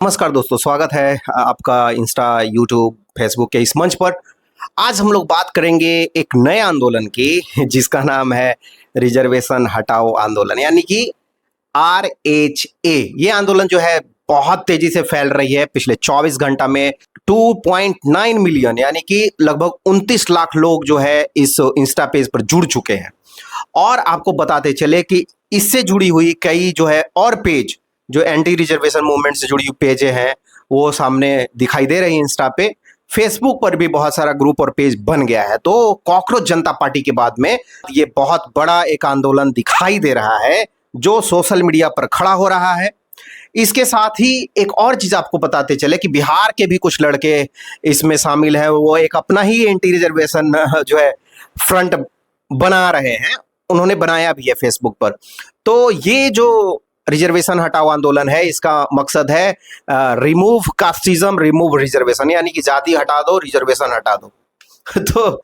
नमस्कार दोस्तों, स्वागत है आपका इंस्टा, यूट्यूब, फेसबुक के इस मंच पर। आज हम लोग बात करेंगे एक नए आंदोलन की जिसका नाम है रिजर्वेशन हटाओ आंदोलन, यानी कि RHA। ये आंदोलन जो है बहुत तेजी से फैल रही है। पिछले 24 घंटा में 2.9 मिलियन यानी कि लगभग 29 लाख लोग जो है इस इंस्टा पेज पर जुड़ चुके हैं। और आपको बताते चले कि इससे जुड़ी हुई कई जो है और पेज, जो एंटी रिजर्वेशन मूवमेंट से जुड़ी हुई पेजें हैं, वो सामने दिखाई दे रही है इंस्टा पे। फेसबुक पर भी बहुत सारा ग्रुप और पेज बन गया है। तो कॉकरोच जनता पार्टी के बाद में ये बहुत बड़ा एक आंदोलन दिखाई दे रहा है जो सोशल मीडिया पर खड़ा हो रहा है। इसके साथ ही एक और चीज आपको बताते चले कि बिहार के भी कुछ लड़के इसमें शामिल हैं। वो एक अपना ही एंटी रिजर्वेशन जो है फ्रंट बना रहे हैं, उन्होंने बनाया भी है फेसबुक पर। तो ये जो रिजर्वेशन हटाओ आंदोलन है, इसका मकसद है रिमूव कास्टिज्म, रिमूव रिजर्वेशन, यानी कि जाति हटा दो, रिजर्वेशन हटा दो। तो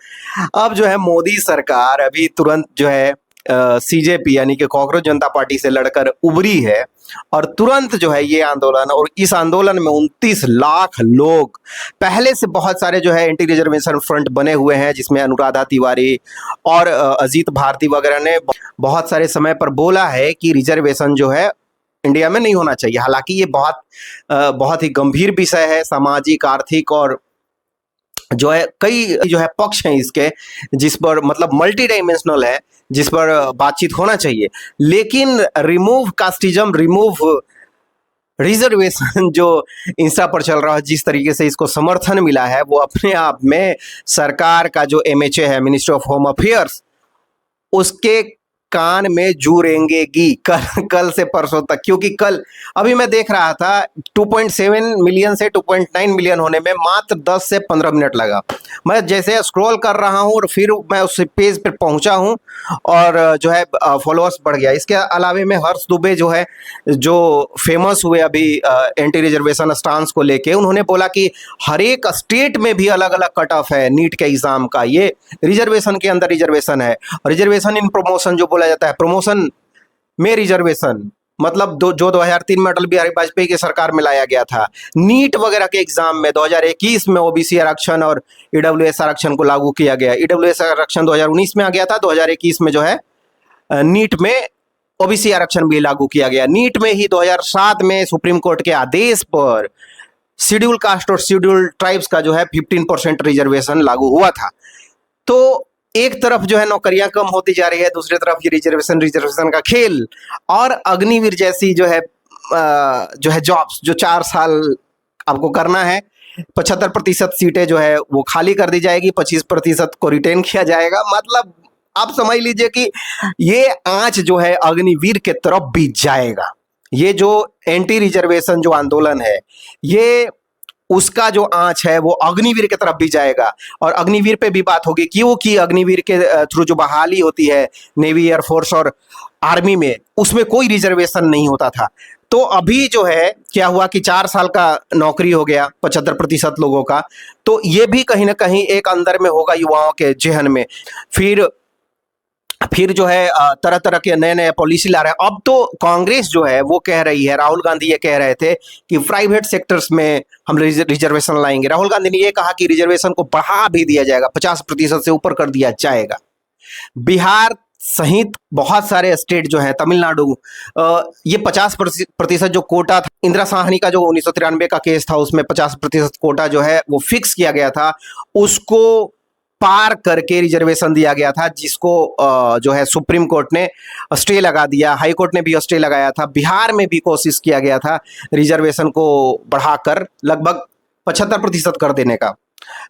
अब जो है मोदी सरकार अभी तुरंत जो है CJP यानी कि कॉकरोच जनता पार्टी से लड़कर उभरी है और तुरंत जो है ये आंदोलन, और इस आंदोलन में 29 लाख लोग, पहले से बहुत सारे जो है एंटी रिजर्वेशन फ्रंट बने हुए हैं जिसमें अनुराधा तिवारी और अजीत भारती वगैरह ने बहुत सारे समय पर बोला है कि रिजर्वेशन जो है इंडिया में नहीं होना चाहिए। हालांकि ये बहुत ही गंभीर विषय है, सामाजिक, आर्थिक और जो है कई जो है पक्ष हैं इसके, जिस पर मतलब मल्टी डायमेंशनल है, जिस पर बातचीत होना चाहिए। लेकिन रिमूव कास्टिज्म, रिमूव रिजर्वेशन जो इंस्टा पर चल रहा है, जिस तरीके से इसको समर्थन मिला है, वो अपने आप में सरकार का जो MHA है, मिनिस्ट्री ऑफ होम अफेयर्स, उसके कान में जू रेंगेगी कल से परसों तक। क्योंकि कल अभी मैं देख रहा था 2.7 मिलियन से 2.9 मिलियन होने में मात्र 10 से 15 मिनट लगा। मैं जैसे स्क्रॉल कर रहा हूँ और फिर मैं उस पेज पर पहुंचा हूँ और जो है फॉलोअर्स बढ़ गया। इसके अलावे में हर्ष दुबे जो है, जो फेमस हुए अभी एंटी रिजर्वेशन स्टांस को लेके, उन्होंने बोला कि हर एक स्टेट में भी अलग अलग कट ऑफ है नीट के एग्जाम का, ये रिजर्वेशन के अंदर रिजर्वेशन है। रिजर्वेशन इन प्रमोशन जो बोला जाता है, प्रमोशन में रिजर्वेशन, मतलब जो 2003 में अटल बिहारी वाजपेयी की सरकार में लाया गया था। नीट वगैरह के एग्जाम में 2021 में OBC आरक्षण और EWS आरक्षण को लागू किया गया। EWS आरक्षण 2019 में आ गया था, 2021 में जो है नीट में OBC आरक्षण भी लागू किया गया। नीट में ही 2007 में सुप्रीम कोर्ट के आदेश पर शेड्यूल कास्ट और शेड्यूल ट्राइब्स का जो है 15% रिजर्वेशन लागू हुआ था। तो एक तरफ जो है नौकरियां कम होती जा रही है, दूसरी तरफ ये रिजर्वेशन का खेल। और अग्निवीर जैसी जो है जॉब्स, जो 4 साल आपको करना है, 75% सीटें जो है वो खाली कर दी जाएगी, 25% को रिटेन किया जाएगा। मतलब आप समझ लीजिए कि ये आंच जो है अग्निवीर के तरफ भी जाएगा। ये जो एंटी रिजर्वेशन जो आंदोलन है, ये उसका जो आंच है वो अग्निवीर की तरफ भी जाएगा। और अग्निवीर पे भी बात होगी, क्योंकि अग्निवीर के थ्रू जो बहाली होती है नेवी, एयरफोर्स और आर्मी में, उसमें कोई रिजर्वेशन नहीं होता था। तो अभी जो है क्या हुआ कि 4 साल का नौकरी हो गया 75% लोगों का। तो ये भी कहीं ना कहीं एक अंदर में होगा युवाओं के जहन में। फिर जो है तरह तरह के नए नए पॉलिसी ला रहे हैं। अब तो कांग्रेस जो है वो कह रही है, राहुल गांधी ये कह रहे थे कि प्राइवेट सेक्टर्स में हम रिजर्वेशन लाएंगे। राहुल गांधी ने ये कहा कि रिजर्वेशन को बढ़ा भी दिया जाएगा, 50% से ऊपर कर दिया जाएगा। बिहार सहित बहुत सारे स्टेट जो है, तमिलनाडु, ये 50% जो कोटा था, इंदिरा साहनी का जो 1993 का केस था, उसमें 50% कोटा जो है वो फिक्स किया गया था, उसको पार करके रिजर्वेशन दिया गया था, जिसको जो है सुप्रीम कोर्ट ने स्टे लगा दिया, हाई कोर्ट ने भी स्टे लगाया था। बिहार में भी कोशिश किया गया था रिजर्वेशन को बढ़ाकर लगभग 75% कर देने का।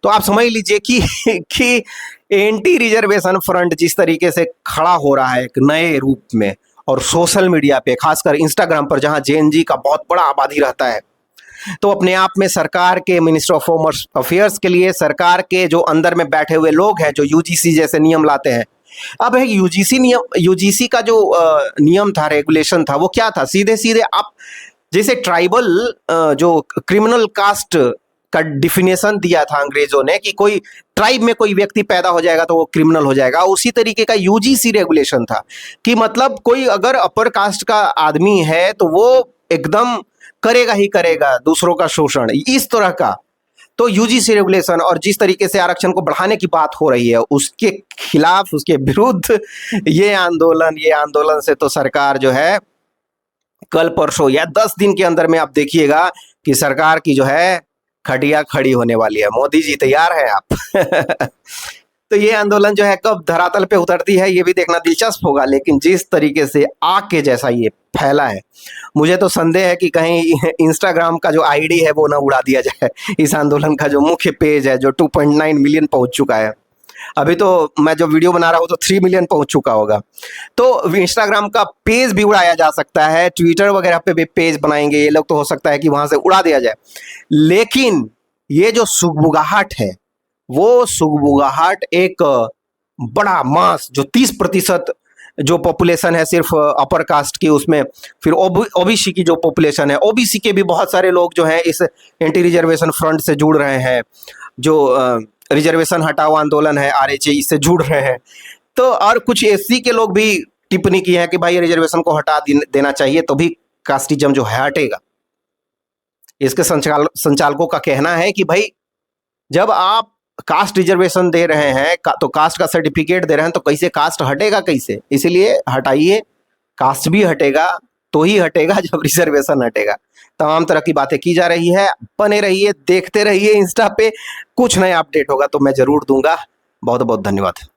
तो आप समझ लीजिए कि एंटी रिजर्वेशन फ्रंट जिस तरीके से खड़ा हो रहा है एक नए रूप में, और सोशल मीडिया पे, खासकर इंस्टाग्राम पर जहां JNG का बहुत बड़ा आबादी रहता है, तो अपने आप में सरकार के मिनिस्टर ऑफ होम अफेयर्स के लिए, सरकार के जो अंदर में बैठे हुए लोग हैं जो UGC जैसे नियम लाते हैं। अब है UGC का जो नियम था, रेगुलेशन था, वो क्या था? सीधे सीधे आप जैसे ट्राइबल जो क्रिमिनल कास्ट का डिफिनेशन दिया था अंग्रेजों ने कि कोई ट्राइब में कोई व्यक्ति पैदा हो जाएगा तो वो क्रिमिनल हो जाएगा, उसी तरीके का UGC रेगुलेशन था कि मतलब कोई अगर अपर कास्ट का आदमी है तो वो एकदम करेगा ही करेगा दूसरों का शोषण, इस तरह का। तो यूजीसी रेगुलेशन और जिस तरीके से आरक्षण को बढ़ाने की बात हो रही है उसके खिलाफ, उसके विरुद्ध ये आंदोलन से तो सरकार जो है कल परसों या 10 दिन के अंदर में आप देखिएगा कि सरकार की जो है खटिया खड़ी होने वाली है। मोदी जी तैयार है आप? तो ये आंदोलन जो है कब धरातल पे उतरती है ये भी देखना दिलचस्प होगा, लेकिन जिस तरीके से आग के जैसा ये फैला है, मुझे तो संदेह है कि कहीं इंस्टाग्राम का जो आईडी है वो ना उड़ा दिया जाए। इस आंदोलन का जो मुख्य पेज है जो 2.9 मिलियन पहुंच चुका है, अभी तो मैं जो वीडियो बना रहा हूँ तो 3 मिलियन पहुंच चुका होगा। तो इंस्टाग्राम का पेज भी उड़ाया जा सकता है, ट्विटर वगैरह पे भी पेज बनाएंगे ये लोग, तो हो सकता है कि वहां से उड़ा दिया जाए। लेकिन ये जो सुगबुगाहट है वो सुगबुगाहट एक बड़ा मास जो 30% जो पॉपुलेशन है सिर्फ अपर कास्ट की, उसमें फिर ओबीसी की जो पॉपुलेशन है, ओबीसी के भी बहुत सारे लोग जो हैं इस एंटी रिजर्वेशन फ्रंट से जुड़ रहे हैं, जो रिजर्वेशन हटाओ आंदोलन है आरएचए, इससे जुड़ रहे हैं। तो और कुछ एससी के लोग भी टिप्पणी की है कि भाई रिजर्वेशन को हटा देना चाहिए तो भी कास्टिज्म जो है हटेगा। इसके संचालकों का कहना है कि भाई जब आप कास्ट रिजर्वेशन दे रहे हैं तो कास्ट का सर्टिफिकेट दे रहे हैं तो कैसे कास्ट हटेगा, कैसे? इसीलिए हटाइए, कास्ट भी हटेगा तो ही हटेगा जब रिजर्वेशन हटेगा। तमाम तरह की बातें की जा रही है। बने रहिए, देखते रहिए इंस्टा पे, कुछ नया अपडेट होगा तो मैं जरूर दूंगा। बहुत बहुत धन्यवाद।